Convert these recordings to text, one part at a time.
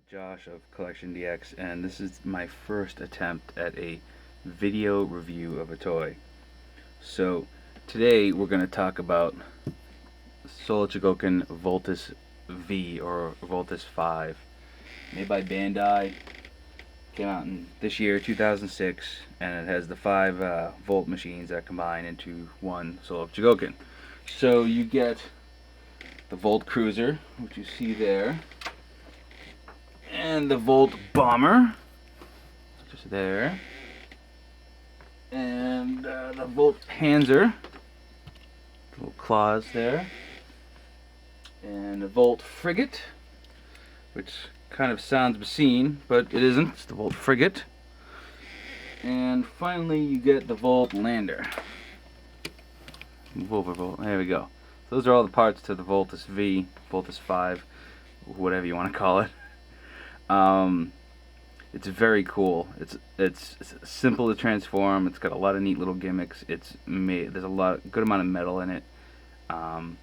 Josh of CollectionDX, and this is my first attempt at a video review of a toy. So today we're going to talk about Soul of Chogokin Voltus V, or Voltus 5, made by Bandai. Came out in this year, 2006, and it has the 5 volt machines that combine into one Soul of Chogokin. So you get the Volt Cruiser, which you see there, and the Volt Bomber, just there, and the Volt Panzer, little claws there, and the Volt Frigate, which kind of sounds obscene, but it isn't. It's the Volt Frigate. And finally you get the Volt Lander. Volt, there we go. So those are all the parts to the Voltus V, Voltus 5, whatever you want to call it. It's very cool. It's simple to transform. It's got a lot of neat little gimmicks. There's a good amount of metal in it. I'm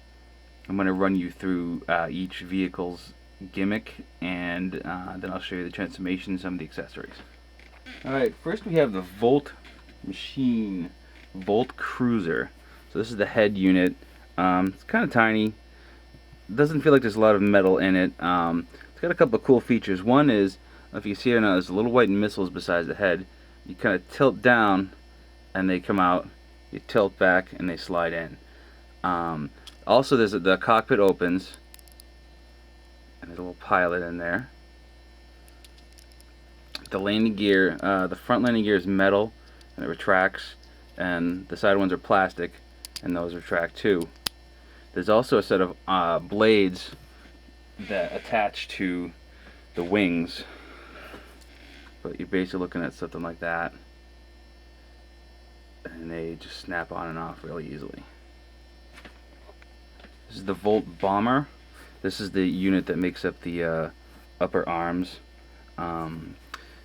going to run you through each vehicle's gimmick, and then I'll show you the transformation and some of the accessories. Alright, first we have the Volt Machine Volt Cruiser. So this is the head unit. It's kind of tiny. Doesn't feel like there's a lot of metal in it. It's got a couple of cool features. One is, if you see here now, there's little white missiles beside the head. You kind of tilt down and they come out. You tilt back and they slide in. Also, the cockpit opens, and there's a little pilot in there. The landing gear, the front landing gear is metal and it retracts, and the side ones are plastic and those retract too. There's also a set of blades that attach to the wings, but you're basically looking at something like that, and they just snap on and off really easily. This is the Volt Bomber. This is the unit that makes up the upper arms. The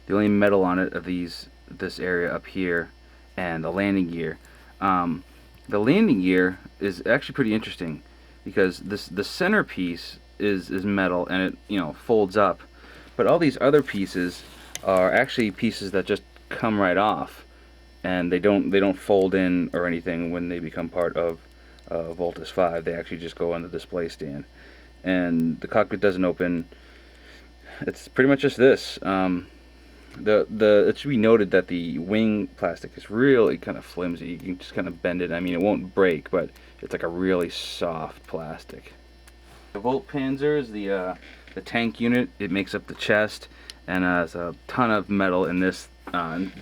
only metal on it are this area up here and the landing gear. The landing gear is actually pretty interesting because the centerpiece is metal, and it folds up, but all these other pieces are actually pieces that just come right off, and they don't fold in or anything when they become part of Voltus 5. They actually just go on the display stand, and the cockpit doesn't open. It's pretty much just this. It should be noted that the wing plastic is really kind of flimsy. You can just kind of bend it. I mean, it won't break, but it's like a really soft plastic. The Volt Panzer is the tank unit. It makes up the chest, and there's a ton of metal in this.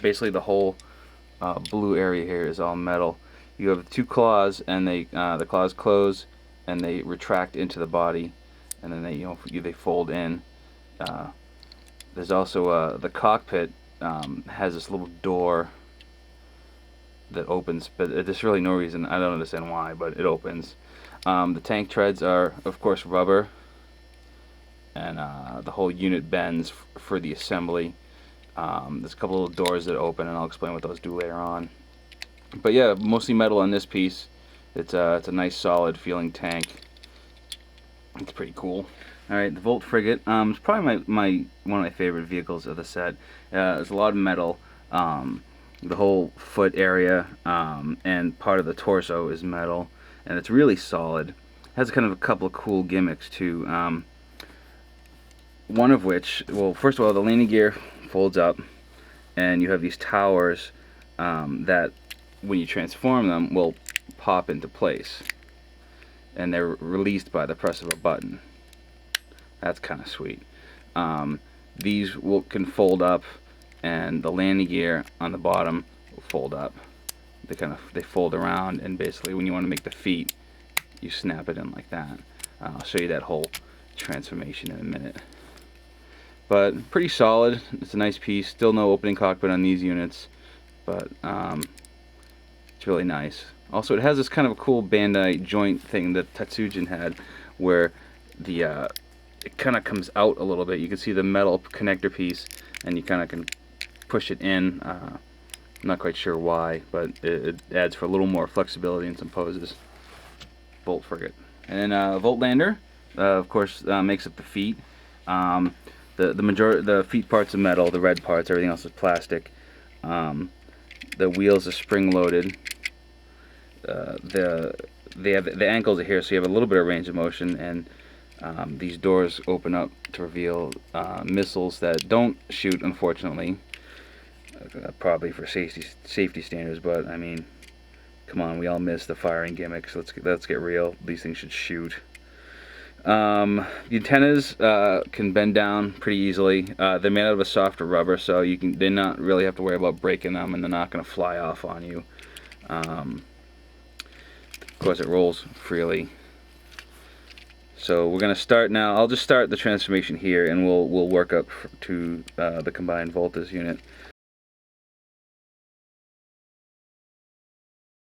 Basically, the whole blue area here is all metal. You have 2 claws, and the claws close, and they retract into the body, and then they fold in. There's also the cockpit has this little door that opens, but there's really no reason. I don't understand why, but it opens. The tank treads are, of course, rubber, and the whole unit bends for the assembly. There's a couple little doors that open, and I'll explain what those do later on. But yeah, mostly metal on this piece. It's a nice, solid feeling tank. It's pretty cool. Alright, the Volt Frigate. It's probably one of my favorite vehicles of the set. There's a lot of metal. The whole foot area and part of the torso is metal, and it's really solid. It has kind of a couple of cool gimmicks too. One of which, well, first of all, the landing gear folds up, and you have these towers that, when you transform them, will pop into place, and they're released by the press of a button. That's kind of sweet. These can fold up, and the landing gear on the bottom will fold up. They fold around, and basically when you want to make the feet, you snap it in like that. I'll show you that whole transformation in a minute. But pretty solid. It's a nice piece. Still no opening cockpit on these units, but it's really nice. Also, it has this kind of a cool Bandai joint thing that Tatsujin had, where it kind of comes out a little bit. You can see the metal connector piece, and you kind of can push it in. I'm not quite sure why, but it adds for a little more flexibility in some poses. Volt Frigate. And then Volt Lander, of course, makes up the feet. The feet parts are metal, the red parts, everything else is plastic. The wheels are spring loaded. The ankles are here, so you have a little bit of range of motion, and these doors open up to reveal missiles that don't shoot, unfortunately. Probably for safety standards, but I mean, come on, we all miss the firing gimmicks. Let's get real. These things should shoot. The antennas can bend down pretty easily. They're made out of a softer rubber, so they not really have to worry about breaking them, and they're not going to fly off on you. Of course, it rolls freely. So we're going to start now. I'll just start the transformation here, and we'll work up to the combined voltage unit.